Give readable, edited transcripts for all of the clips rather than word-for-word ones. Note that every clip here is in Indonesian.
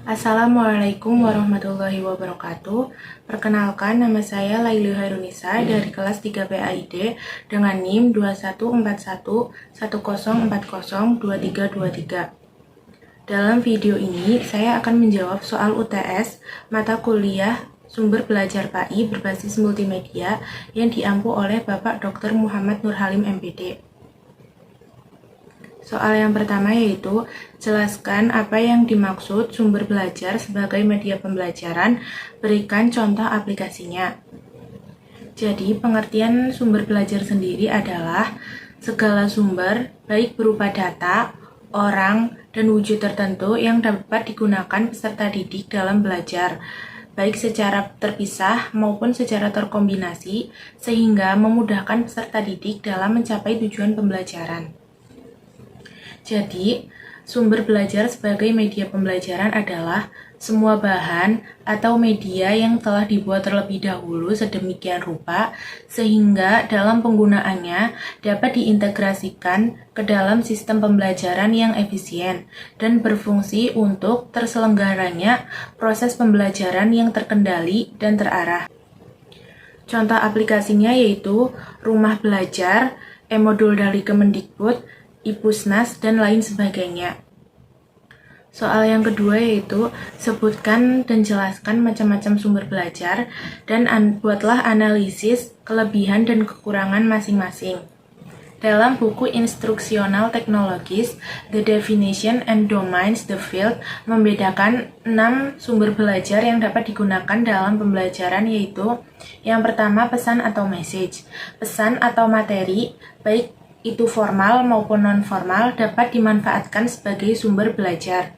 Assalamualaikum warahmatullahi wabarakatuh. Perkenalkan, nama saya Laili Hairunisa dari kelas 3 PAID dengan NIM 214110402323. Dalam video ini, saya akan menjawab soal UTS mata kuliah Sumber Belajar PAI berbasis multimedia yang diampu oleh Bapak Dr. Muhammad Nurhalim MPD. Soal yang pertama yaitu, jelaskan apa yang dimaksud sumber belajar sebagai media pembelajaran, berikan contoh aplikasinya. Jadi, pengertian sumber belajar sendiri adalah segala sumber, baik berupa data, orang, dan wujud tertentu yang dapat digunakan peserta didik dalam belajar, baik secara terpisah maupun secara terkombinasi, sehingga memudahkan peserta didik dalam mencapai tujuan pembelajaran. Jadi, sumber belajar sebagai media pembelajaran adalah semua bahan atau media yang telah dibuat terlebih dahulu sedemikian rupa sehingga dalam penggunaannya dapat diintegrasikan ke dalam sistem pembelajaran yang efisien dan berfungsi untuk terselenggaranya proses pembelajaran yang terkendali dan terarah. Contoh aplikasinya yaitu Rumah Belajar, e-modul dari Kemendikbud, Ipusnas, dan lain sebagainya. Soal yang kedua yaitu, sebutkan dan jelaskan macam-macam sumber belajar dan buatlah analisis kelebihan dan kekurangan masing-masing. Dalam buku instruksional teknologis, The Definition and Domains the Field membedakan 6 sumber belajar yang dapat digunakan dalam pembelajaran yaitu, yang pertama pesan atau message. Pesan atau materi, baik itu formal maupun non-formal, dapat dimanfaatkan sebagai sumber belajar.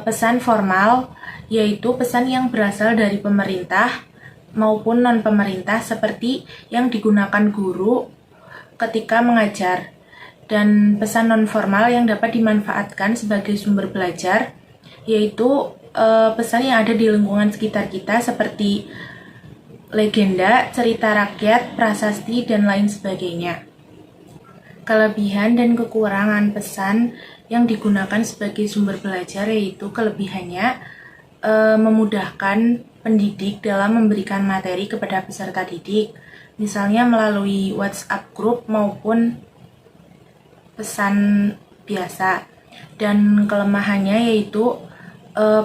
Pesan formal yaitu pesan yang berasal dari pemerintah maupun non-pemerintah seperti yang digunakan guru ketika mengajar. Dan pesan non-formal yang dapat dimanfaatkan sebagai sumber belajar yaitu pesan yang ada di lingkungan sekitar kita seperti legenda, cerita rakyat, prasasti, dan lain sebagainya. Kelebihan dan kekurangan pesan yang digunakan sebagai sumber belajar yaitu kelebihannya memudahkan pendidik dalam memberikan materi kepada peserta didik, misalnya melalui WhatsApp group maupun pesan biasa. Dan kelemahannya yaitu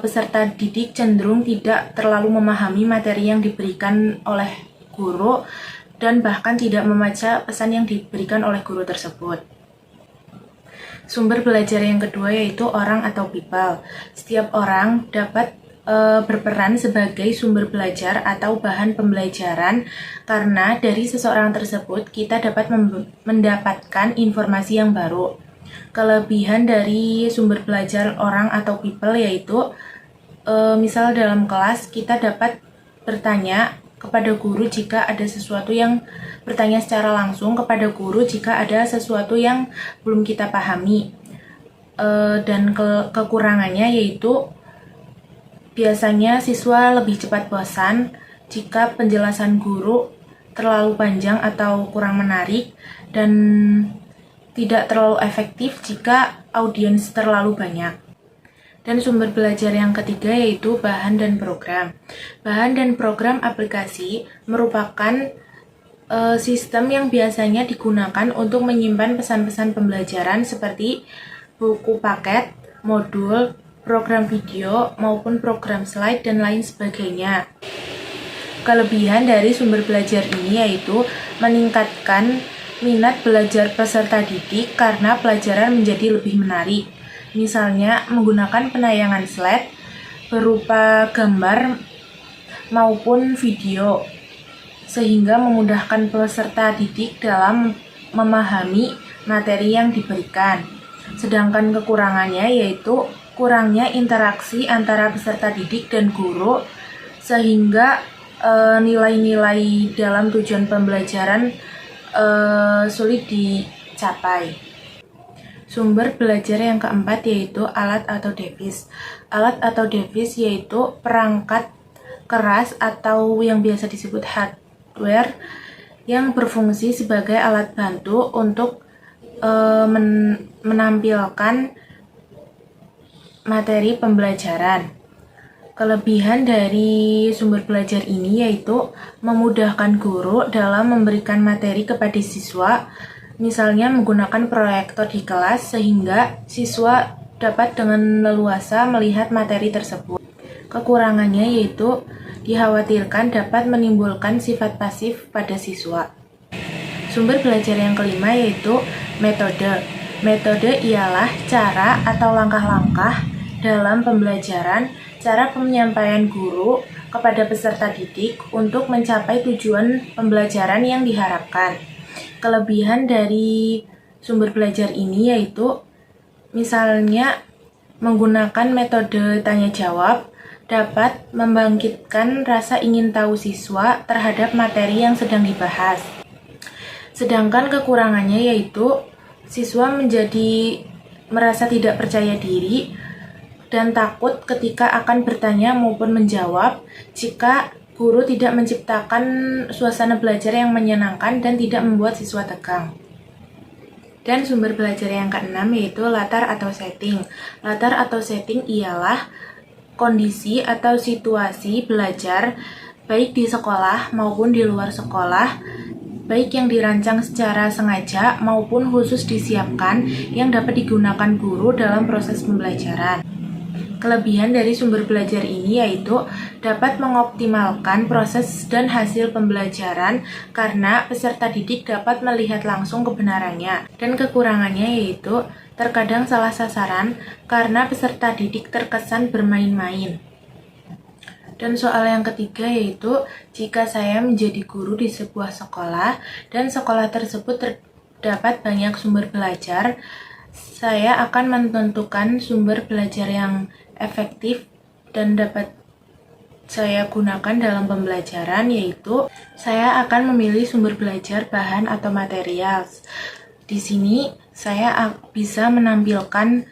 peserta didik cenderung tidak terlalu memahami materi yang diberikan oleh guru dan bahkan tidak membaca pesan yang diberikan oleh guru tersebut. Sumber belajar yang kedua yaitu orang atau people. Setiap orang dapat berperan sebagai sumber belajar atau bahan pembelajaran karena dari seseorang tersebut kita dapat mendapatkan informasi yang baru. Kelebihan dari sumber belajar orang atau people yaitu misal dalam kelas kita dapat bertanya kepada guru jika ada sesuatu yang bertanya secara langsung kepada guru jika ada sesuatu yang belum kita pahami. Dan kekurangannya yaitu biasanya siswa lebih cepat bosan jika penjelasan guru terlalu panjang atau kurang menarik dan tidak terlalu efektif jika audiens terlalu banyak. Dan sumber belajar yang ketiga yaitu bahan dan program. Bahan dan program aplikasi merupakan sistem yang biasanya digunakan untuk menyimpan pesan-pesan pembelajaran seperti buku paket, modul, program video, maupun program slide, dan lain sebagainya. Kelebihan dari sumber belajar ini yaitu meningkatkan minat belajar peserta didik karena pelajaran menjadi lebih menarik. Misalnya menggunakan penayangan slide berupa gambar maupun video sehingga memudahkan peserta didik dalam memahami materi yang diberikan. Sedangkan kekurangannya yaitu kurangnya interaksi antara peserta didik dan guru sehingga nilai-nilai dalam tujuan pembelajaran sulit dicapai. Sumber belajar yang keempat yaitu alat atau device. Alat atau device yaitu perangkat keras atau yang biasa disebut hardware yang berfungsi sebagai alat bantu untuk menampilkan materi pembelajaran. Kelebihan dari sumber belajar ini yaitu memudahkan guru dalam memberikan materi kepada siswa, misalnya menggunakan proyektor di kelas sehingga siswa dapat dengan leluasa melihat materi tersebut. Kekurangannya yaitu dikhawatirkan dapat menimbulkan sifat pasif pada siswa. Sumber belajar yang kelima yaitu metode. Metode ialah cara atau langkah-langkah dalam pembelajaran, cara penyampaian guru kepada peserta didik untuk mencapai tujuan pembelajaran yang diharapkan. Kelebihan dari sumber belajar ini yaitu misalnya menggunakan metode tanya jawab dapat membangkitkan rasa ingin tahu siswa terhadap materi yang sedang dibahas. Sedangkan kekurangannya yaitu siswa menjadi merasa tidak percaya diri dan takut ketika akan bertanya maupun menjawab jika guru tidak menciptakan suasana belajar yang menyenangkan dan tidak membuat siswa tegang. Dan sumber belajar yang keenam yaitu latar atau setting. Latar atau setting ialah kondisi atau situasi belajar baik di sekolah maupun di luar sekolah, baik yang dirancang secara sengaja maupun khusus disiapkan yang dapat digunakan guru dalam proses pembelajaran. Kelebihan dari sumber belajar ini yaitu dapat mengoptimalkan proses dan hasil pembelajaran karena peserta didik dapat melihat langsung kebenarannya. Dan kekurangannya yaitu terkadang salah sasaran karena peserta didik terkesan bermain-main. Dan soal yang ketiga yaitu jika saya menjadi guru di sebuah sekolah dan sekolah tersebut terdapat banyak sumber belajar, saya akan menentukan sumber belajar yang efektif dan dapat saya gunakan dalam pembelajaran, yaitu saya akan memilih sumber belajar bahan atau material. Di sini saya bisa menampilkan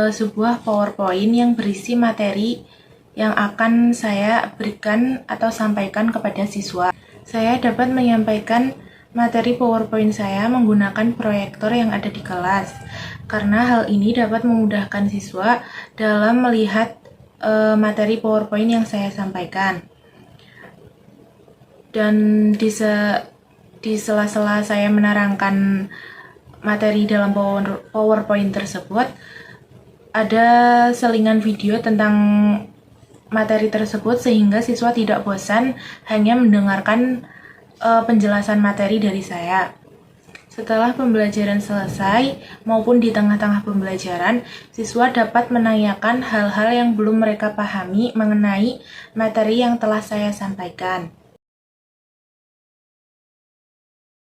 sebuah PowerPoint yang berisi materi yang akan saya berikan atau sampaikan kepada siswa. Saya dapat menyampaikan materi PowerPoint saya menggunakan proyektor yang ada di kelas, karena hal ini dapat memudahkan siswa dalam melihat materi PowerPoint yang saya sampaikan. Dan di sela-sela saya menerangkan materi dalam PowerPoint tersebut, ada selingan video tentang materi tersebut sehingga siswa tidak bosan hanya mendengarkan penjelasan materi dari saya. Setelah pembelajaran selesai maupun di tengah-tengah pembelajaran, siswa dapat menanyakan hal-hal yang belum mereka pahami mengenai materi yang telah saya sampaikan.